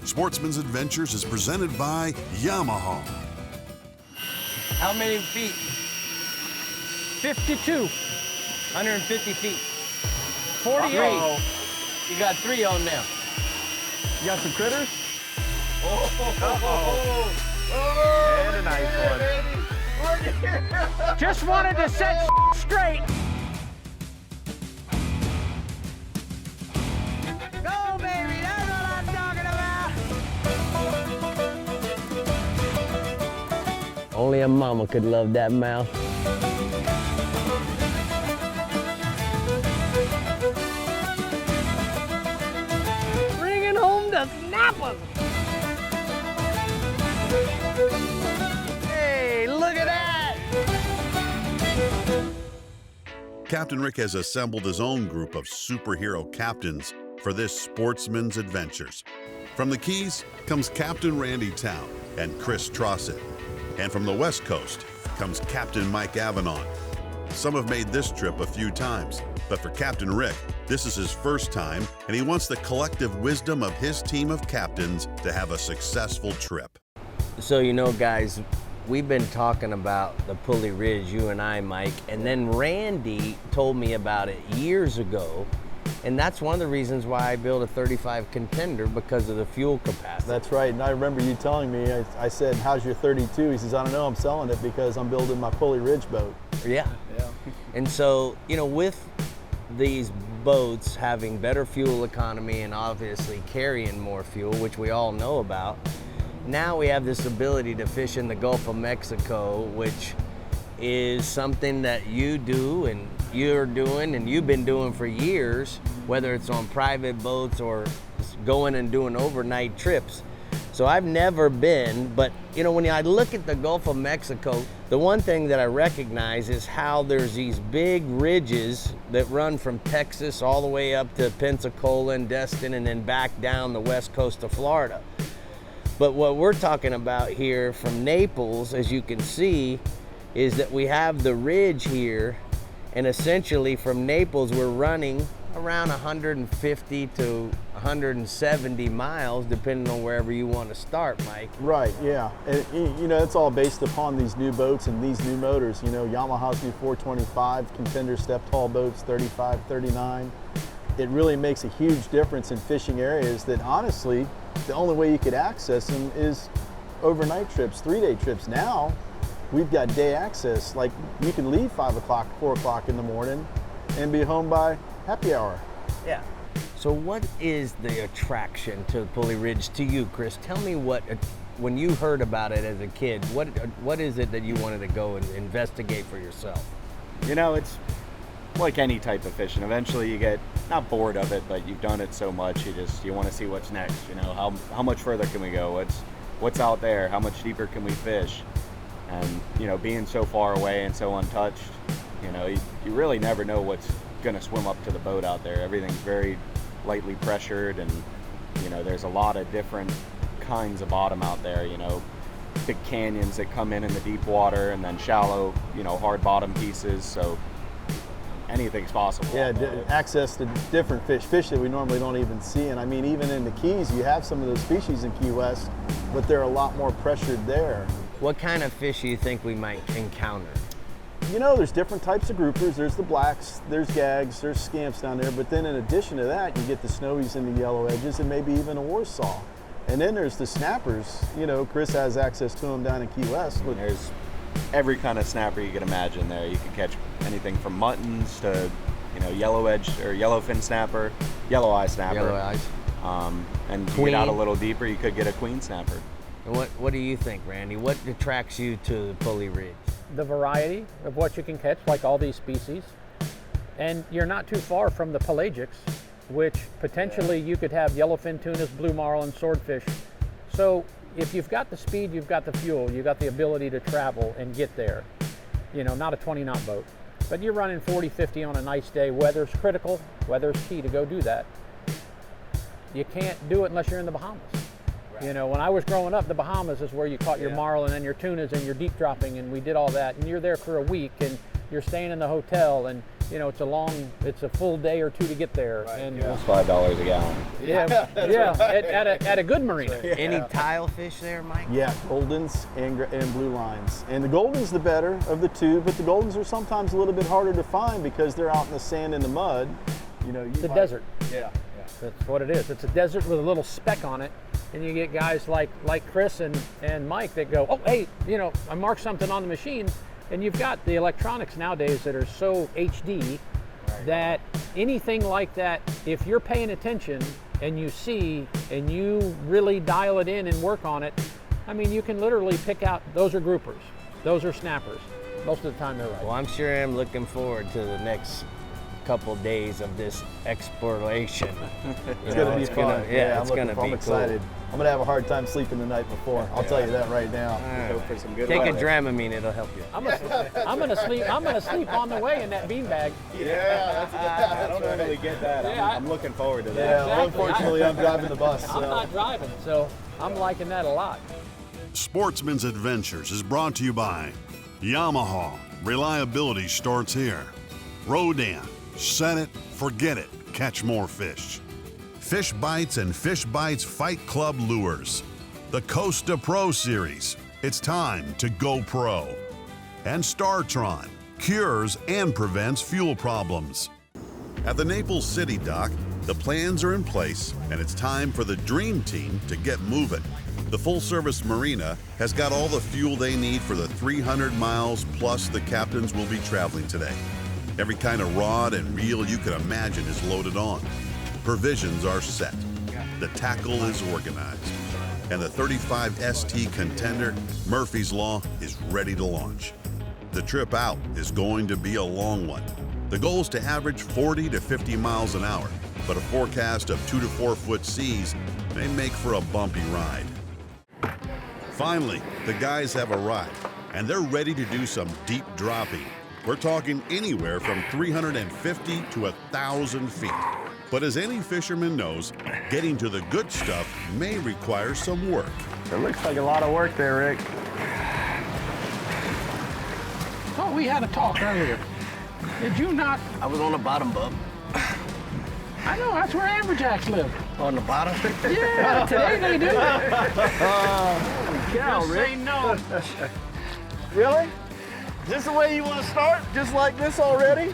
Sportsman's Adventures is presented by Yamaha. How many feet? 52. 150 feet. 48. You got 3 on them. You got some critters? And a nice one. Just wanted to set straight. Go, baby, that's what I'm talking about. Only a mama could love that mouth. Bringing home the snappers. Hey, look at that. Captain Rick has assembled his own group of superhero captains for this Sportsman's Adventures. From the Keys comes Captain Randy Town and Chris Trossett. And from the West Coast comes Captain Mike Avanon. Some have made this trip a few times, but for Captain Rick, this is his first time, and he wants the collective wisdom of his team of captains to have a successful trip. So, you know, guys, we've been talking about the Pulley Ridge, you and I, Mike, and then Randy told me about it years ago, and that's one of the reasons why I built a 35 Contender, because of the fuel capacity. That's right, and I remember you telling me, I said, how's your 32? He says, I don't know, I'm selling it because I'm building my Pulley Ridge boat. Yeah. And so, you know, with these boats having better fuel economy and obviously carrying more fuel, which we all know about, now we have this ability to fish in the Gulf of Mexico, which is something that you do and you're doing and you've been doing for years, whether it's on private boats or going and doing overnight trips. So I've never been, but you know, when I look at the Gulf of Mexico, the one thing that I recognize is how there's these big ridges that run from Texas all the way up to Pensacola and Destin and then back down the west coast of Florida. But what we're talking about here from Naples, as you can see, is that we have the ridge here, and essentially from Naples we're running around 150 to 170 miles, depending on wherever you want to start, Mike. Right, yeah. And, you know, it's all based upon these new boats and these new motors. You know, Yamaha's new 425, Contender step tall boats, 35, 39. It really makes a huge difference in fishing areas that honestly, the only way you could access them is overnight trips, 3-day trips. Now, we've got day access. Like, you can leave 5 o'clock, 4 o'clock in the morning and be home by happy hour. Yeah. So what is the attraction to Pulley Ridge to you, Chris? Tell me what, when you heard about it as a kid, what is it that you wanted to go and investigate for yourself? You know, it's like any type of fishing. Eventually you get not bored of it, but you've done it so much, you want to see what's next. You know, how much further can we go? What's out there? How much deeper can we fish? And you know, being so far away and so untouched, you know, you really never know what's going to swim up to the boat out there. Everything's very lightly pressured, and you know, there's a lot of different kinds of bottom out there. You know, big canyons that come in the deep water, and then shallow, you know, hard bottom pieces. So anything's possible. Yeah, access to different fish that we normally don't even see. And I mean, even in the Keys, you have some of those species in Key West, but they're a lot more pressured there. What kind of fish do you think we might encounter? You know, there's different types of groupers. There's the blacks, there's gags, there's scamps down there. But then in addition to that, you get the snowies and the yellow edges, and maybe even a Warsaw. And then there's the snappers. You know, Chris has access to them down in Key West. But there's every kind of snapper you can imagine there. You can catch anything from muttons to, you know, yellow edge or yellowfin snapper, yellow eye snapper. Yellow eyes. And you get out a little deeper, you could get a queen snapper. And what do you think, Randy? What attracts you to the Pulley Ridge? The variety of what you can catch, like all these species. And you're not too far from the pelagics, which potentially you could have yellowfin tunas, blue marlin, swordfish. So if you've got the speed, you've got the fuel, you've got the ability to travel and get there. You know, not a 20-knot boat. But you're running 40, 50 on a nice day. Weather's critical. Weather's key to go do that. You can't do it unless you're in the Bahamas. Right. You know, when I was growing up, the Bahamas is where you caught your marlin and your tunas and your deep dropping, and we did all that. And you're there for a week, and you're staying in the hotel, and you know it's a full day or two to get there. Right, And It's $5 a gallon. yeah, at a good marina. Any tile fish there, Mike? Yeah, Goldens and blue lines. And the Golden's the better of the two, but the Goldens are sometimes a little bit harder to find because they're out in the sand and the mud. You know, It's a desert. Yeah. That's what it is. It's a desert with a little speck on it. And you get guys like Chris and Mike that go, oh, hey, you know, I marked something on the machine. And you've got the electronics nowadays that are so HD that anything like that, if you're paying attention and you see and you really dial it in and work on it, I mean, you can literally pick out, those are groupers, those are snappers. Most of the time they're right. Well, I'm sure I'm looking forward to the next couple days of this exploration. It's gonna be fun. It's gonna be I'm cool. excited. I'm gonna have a hard time sleeping the night before. I'll tell you that right now. Hope for some good Take a weather. Dramamine, it'll help you. I'm gonna sleep on the way in that beanbag. Yeah, I don't normally get that. Yeah, I'm looking forward to that. Yeah, Exactly. unfortunately, I'm driving the bus. I'm not driving, so I'm liking that a lot. Sportsman's Adventures is brought to you by Yamaha. Reliability starts here. Rodan. Set it, forget it, catch more fish. Fish Bites and Fish Bites Fight Club Lures. The Costa Pro Series. It's time to go pro. And STARTRON. Cures and prevents fuel problems. At the Naples City Dock, the plans are in place and it's time for the Dream Team to get moving. The full-service marina has got all the fuel they need for the 300 miles plus the captains will be traveling today. Every kind of rod and reel you can imagine is loaded on. Provisions are set. The tackle is organized. And the 35 ST contender, Murphy's Law, is ready to launch. The trip out is going to be a long one. The goal is to average 40 to 50 miles an hour, but a forecast of 2 to 4 foot seas may make for a bumpy ride. Finally, the guys have arrived, and they're ready to do some deep dropping. We're talking anywhere from 350 to 1,000 feet. But as any fisherman knows, getting to the good stuff may require some work. It looks like a lot of work there, Rick. Oh, we had a talk earlier. Did you not? I was on the bottom, bub. I know, that's where amberjacks live. On the bottom? Yeah, today they do. Cow, Just Rick. say no. Really? Is this the way you want to start? Just like this already?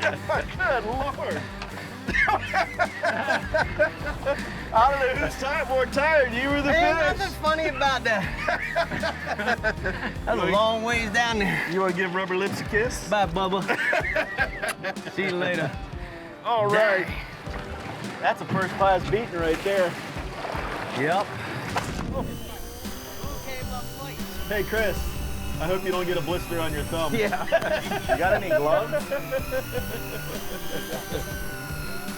Good Lord. I don't know who's more tired, you or the Ain't fish. nothing funny about that. That's a long ways down there. You want to give Rubber Lips a kiss? Bye, Bubba. See you later. All right. That's a first class beating right there. Yep. Hey, Chris. I hope you don't get a blister on your thumb. Yeah. You got any gloves?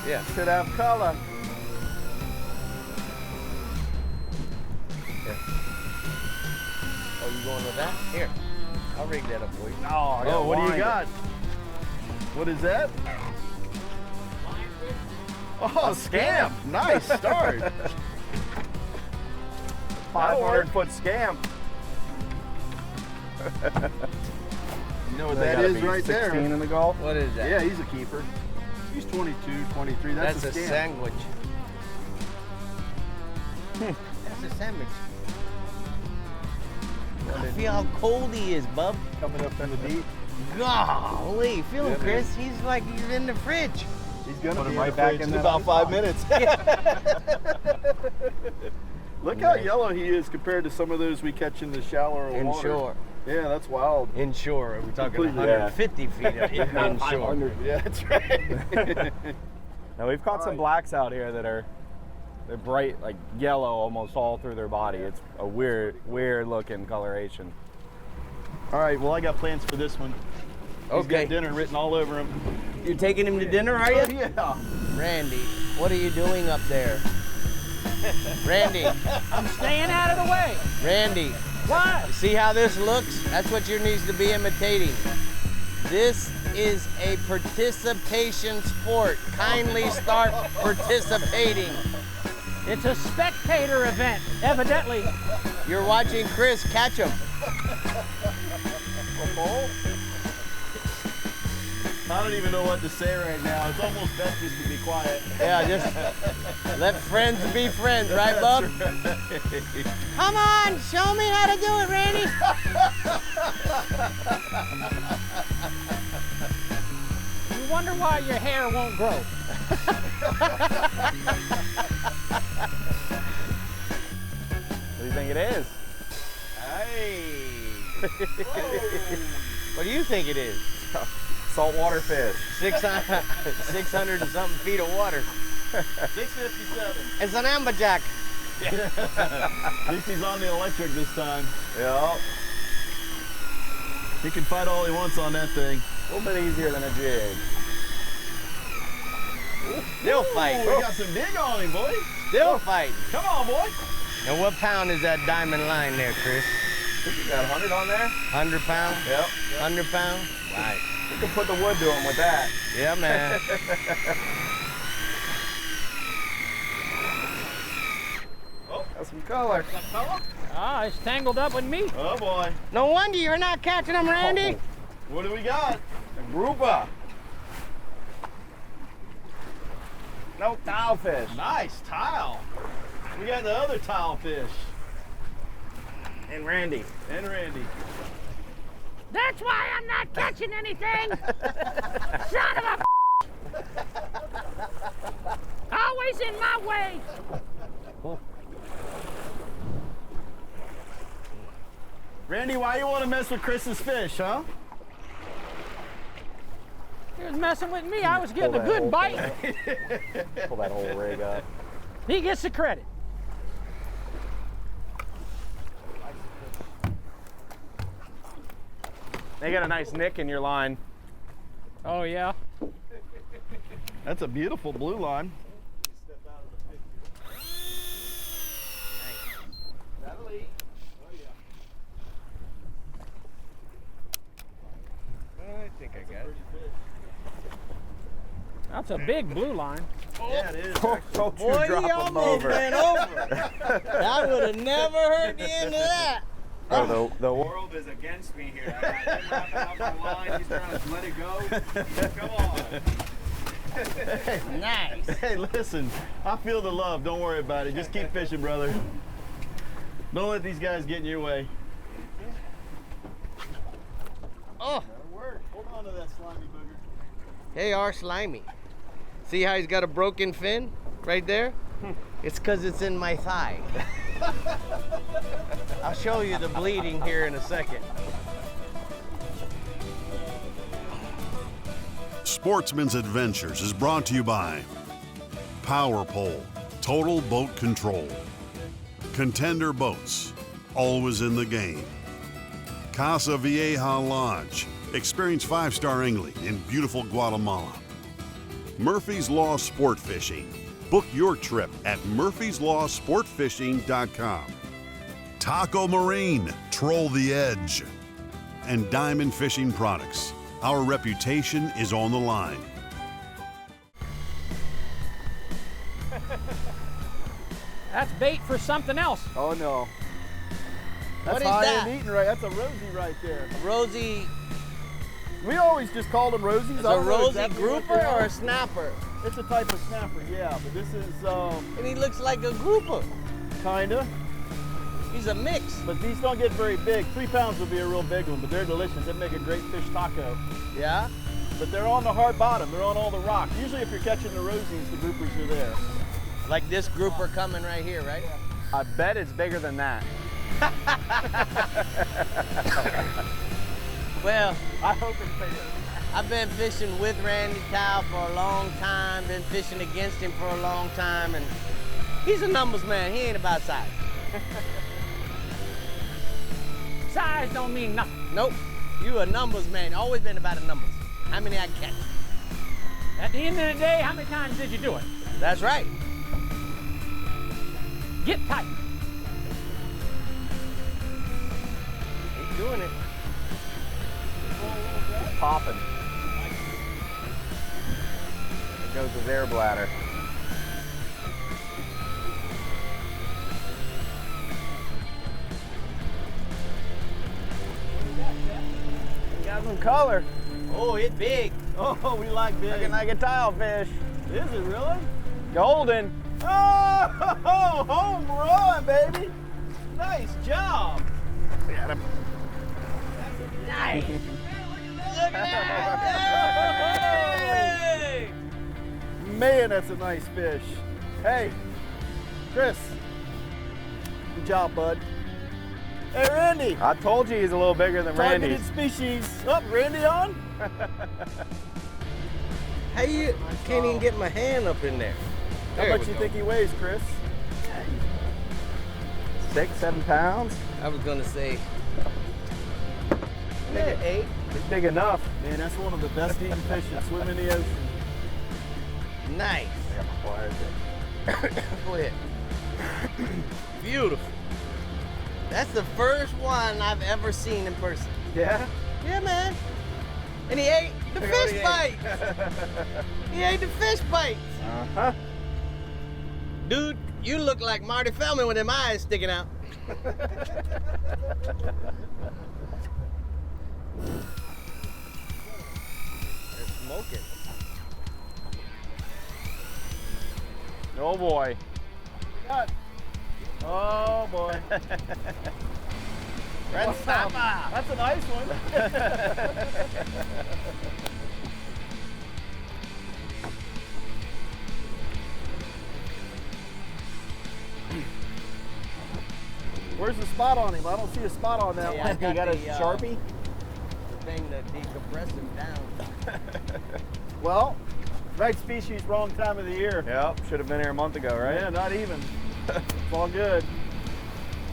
Yeah. Should have color. Oh, you going with that? Here. I'll rig that up for you. Oh, what do you got? What is that? Oh, scamp. Nice start. 500-foot scamp. You know what that is right 16 there? in the Gulf. What is that? Yeah, he's a keeper. He's 22, 23. That's That's a scamp. sandwich. That's a sandwich. I feel how cold he is, bub. Coming up in the deep. Golly, feel him, Chris. He's like you're in the fridge. He's gonna Put be him in right the back fridge in in that about ice 5 box. minutes. Look how yellow he is compared to some of those we catch in the shallower water. Inshore. Yeah, that's wild. Inshore. We're talking Completely, 150 feet of inshore. 500. Yeah, that's right. Now we've caught some blacks out here that are they're bright, like yellow almost all through their body. It's a weird looking coloration. All right, well, I got plans for this one. He's Okay. got dinner written all over him. You're taking him to dinner, are you? Yeah. Randy, what are you doing up there? Randy, I'm staying out of the way. Randy, What? see how this looks? That's what you need to be imitating. This is a participation sport. Kindly start participating. It's a spectator event, evidently. You're watching Chris catch him. I don't even know what to say right now. It's almost best just to be quiet. Yeah, just let friends be friends, right, bub? Come on, show me how to do it, Randy. You wonder why your hair won't grow. What do you think it is? Hey. What do you think it is? Saltwater fish. 600 and something feet of water. 657. It's an amberjack. At least he's on the electric this time. Yeah. He can fight all he wants on that thing. A little bit easier than a jig. Still fighting. We got some dig on him, boy. Still fighting. Come on, boy. And what pound is that diamond line there, Chris? I think you got 100 on there? 100 pound? Yep. 100 pound? Right. You can put the wood to him with that. Yeah, man. Oh, got some color. Ah, it's tangled up with me. Oh, boy. No wonder you're not catching them, Randy. What do we got? A grouper. No tile fish. Nice tile. We got the other tile fish. And Randy. And Randy. That's why I'm not catching anything. Son of a always in my way. Randy, why you want to mess with Chris's fish, huh? He was messing with me. I was getting a good bite. Pull that whole rig up. He gets the credit. They got a nice nick in your line. Oh, yeah. That's a beautiful blue line. I think I got it. That's a big blue line. Yeah, it is. Don't Boy, you drop he him almost over. went over. I would have never heard the end of that. Oh, the world is against me here. I got him wrapping out the line. He's trying to let it go. Come on. Nice. Hey, listen, I feel the love. Don't worry about it. Just keep fishing, brother. Don't let these guys get in your way. Oh, That'll work. Hold on to that slimy booger. they are slimy. See how he's got a broken fin right there? It's because it's in my thigh. I'll show you the bleeding here in a second. Sportsman's Adventures is brought to you by Power Pole, Total Boat Control, Contender Boats, always in the game, Casa Vieja Lodge, experience 5-star angling in beautiful Guatemala, Murphy's Law Sport Fishing, book your trip at murphyslawsportfishing.com, Taco Marine, troll the edge, and Diamond Fishing Products. Our reputation is on the line. That's bait for something else. Oh, no. That's What is high that? and eating right. That's a Rosie right there. Rosie, We always just called them Rosies. is I a don't know Rosie exactly what grouper they or are. a snapper? It's a type of snapper, yeah, but this is And he looks like a grouper. kinda. He's a mix. But these don't get very big. 3 pounds would be a real big one, but they're delicious. They make a great fish taco. Yeah? But they're on the hard bottom. They're on all the rocks. Usually if you're catching the Rosies, the groupers are there. Like this grouper coming right here, right? I bet it's bigger than that. Well, I hope it's bigger. I've been fishing with Randy Kyle for a long time, been fishing against him for a long time, and he's a numbers man. He ain't about size. Size don't mean nothing. Nope. You a numbers man. Always been about the numbers. How many I catch? At the end of the day, how many times did you do it? That's right. Get tight. He's doing it. Popping. There goes his air bladder. Got some color. Oh, it's big. Oh, we like big. Looking like a tile fish. Is it really? Golden. Oh, home run, baby. Nice job. Got him. Nice. Look at that. Hey. Man, that's a nice fish. Hey, Chris. Good job, bud. Hey, Randy. I told you he's a little bigger than Targeted Randy's. species. Up, Randy on? How you can't even get my hand up in there? How There much we you go. think he weighs, Chris? 6, 7 pounds. I was gonna say maybe 8. It's big enough. Man, that's one of the best eating fish that swim in the ocean. Nice. I got my pliers in. Go ahead. Beautiful. That's the first one I've ever seen in person. Yeah? Yeah, man. And he ate the Look what fish he bites. He ate the fish bites. Uh-huh. Dude, you look like Marty Feldman with them eyes sticking out. They're smoking. Oh boy. Oh, boy. Red snapper. That's a nice one. Where's the spot on him? I don't see a spot on that Hey, one. I got You got a the, Sharpie? The thing to decompress him down. Well, right species, wrong time of the year. Yep, should have been here a month ago, right? Yeah, not even. It's all good.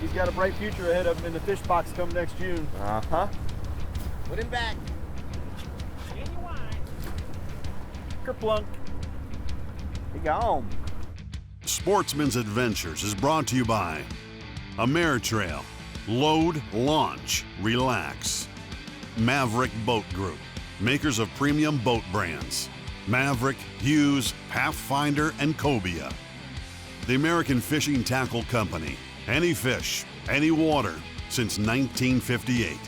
He's got a bright future ahead of him in the fish box come next June. Uh-huh. Put him back. Kerplunk. He gone. Sportsman's Adventures is brought to you by Ameritrail, Load, Launch, Relax. Maverick Boat Group, makers of premium boat brands. Maverick, Hughes, Pathfinder, and Cobia. The American Fishing Tackle Company. Any fish, any water, since 1958.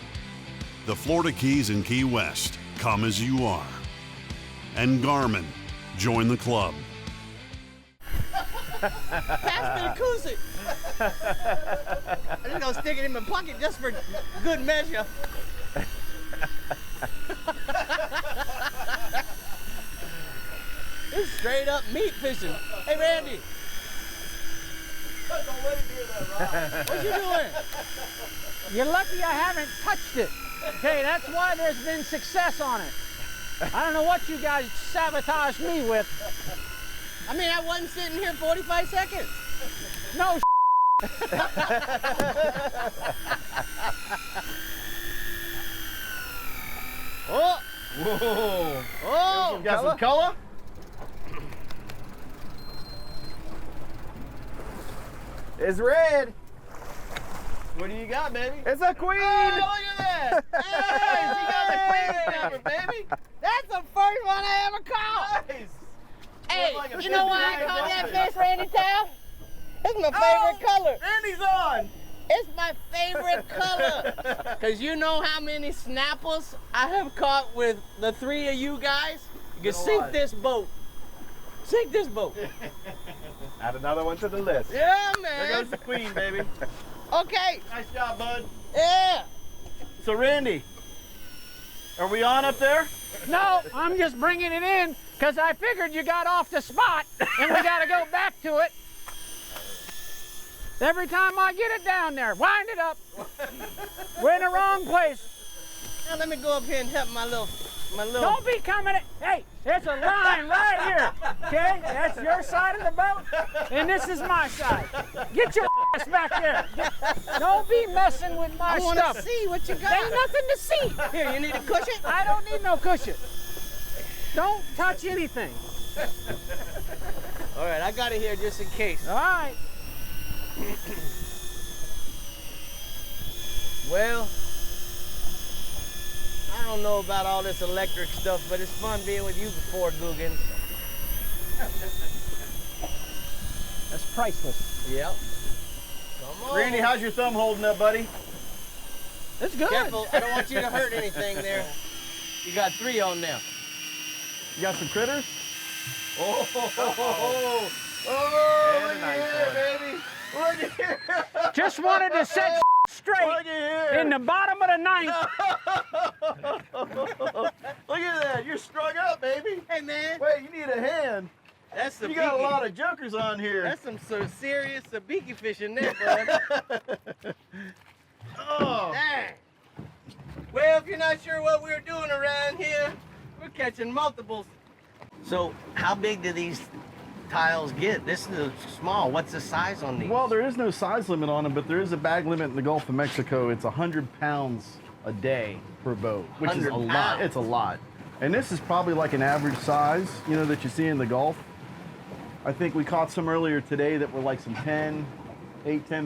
The Florida Keys and Key West, come as you are. And Garmin, join the club. Pass me the koozie. I'm just gonna stick it in my pocket just for good measure. This is straight up meat fishing. Hey, Randy. Don't let him hear that, Rob. What you doing? You're lucky I haven't touched it. Okay, that's why there's been success on it. I don't know what you guys sabotaged me with. I mean, I wasn't sitting here 45 seconds. No. Oh, Whoa. oh. Got some color? It's red. What do you got, baby? It's a queen. Oh, look at that. Hey, she got the queen snapper, baby. That's the first one I ever caught. Nice. Hey, Like a you know why I 59 caught that dolphin. fish, Randy Town? It's my favorite color. Randy's on. It's my favorite color. Because you know how many snappers I have caught with the three of you guys? You can sink lot. this boat. Sink this boat. Add another one to the list. Yeah, There man. goes the queen, baby. Okay. Nice job, bud. Yeah. So, Randy, are we on up there? No, I'm just bringing it in because I figured you got off the spot and we got to go back to it. Every time I get it down there, wind it up. We're in the wrong place. Now let me go up here and help my little. Don't be coming in. Hey, there's a line right here. Okay, that's your side of the boat, and this is my side. Get your ass back there. Don't be messing with my I want stuff. to see what you got. There's nothing to see. Here, you need a cushion? I don't need no cushion. Don't touch anything. All right, I got it here just in case. All right. Well, I don't know about all this electric stuff, but it's fun being with you before Googans. That's priceless. Yep. Come on. Randy, how's your thumb holding up, buddy? It's good. Careful, I don't want you to hurt anything there. You got 3 on now. You got some critters? Oh, And a nice one. baby. Look at here. Just wanted to set straight Look at here. in the bottom of the ninth. Look at that. You're strung up, baby. Hey, man. Wait, you need a hand. That's some You got a lot of jokers on here. That's some serious sabiki fishing there, bud. Oh. Dang. Well, if you're not sure what we're doing around here, we're catching multiples. So, how big do these tiles get? This is small. What's the size on these? Well, there is no size limit on them, but there is a bag limit in the Gulf of Mexico. It's 100 pounds a day per boat, which is a 100 lot. pounds. It's a lot. And this is probably like an average size, you know, that you see in the Gulf. I think we caught some earlier today that were like some 10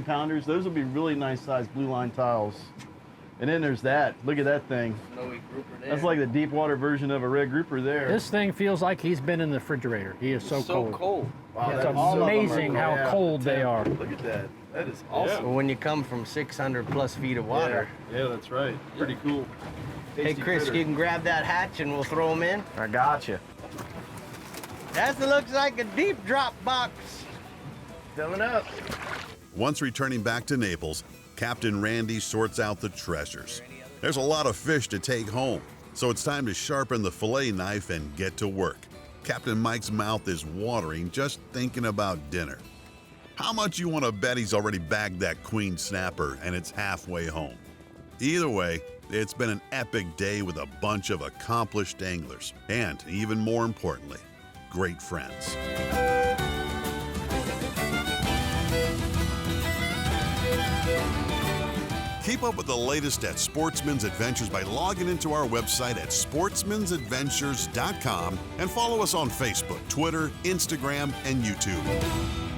pounders. Those would be really nice sized blue line tiles. And then there's that. Look at that thing. Snowy grouper there. That's like the deep water version of a red grouper there. This thing feels like he's been in the refrigerator. He is so cold. Wow, It's that is- all of them are amazing how cold. cold they are. Look at that. That is awesome. Well, when you come from 600 plus feet of water. Yeah, that's right. Pretty cool. Hey, Tasty Chris, critter. you can grab that hatch and we'll throw them in. I got you. That looks like a deep drop box. Filling up. Once returning back to Naples, Captain Randy sorts out the treasures. There's a lot of fish to take home, so it's time to sharpen the fillet knife and get to work. Captain Mike's mouth is watering just thinking about dinner. How much you want to bet he's already bagged that queen snapper and it's halfway home? Either way, it's been an epic day with a bunch of accomplished anglers and, even more importantly, great friends. Keep up with the latest at Sportsman's Adventures by logging into our website at sportsmansadventures.com and follow us on Facebook, Twitter, Instagram, and YouTube.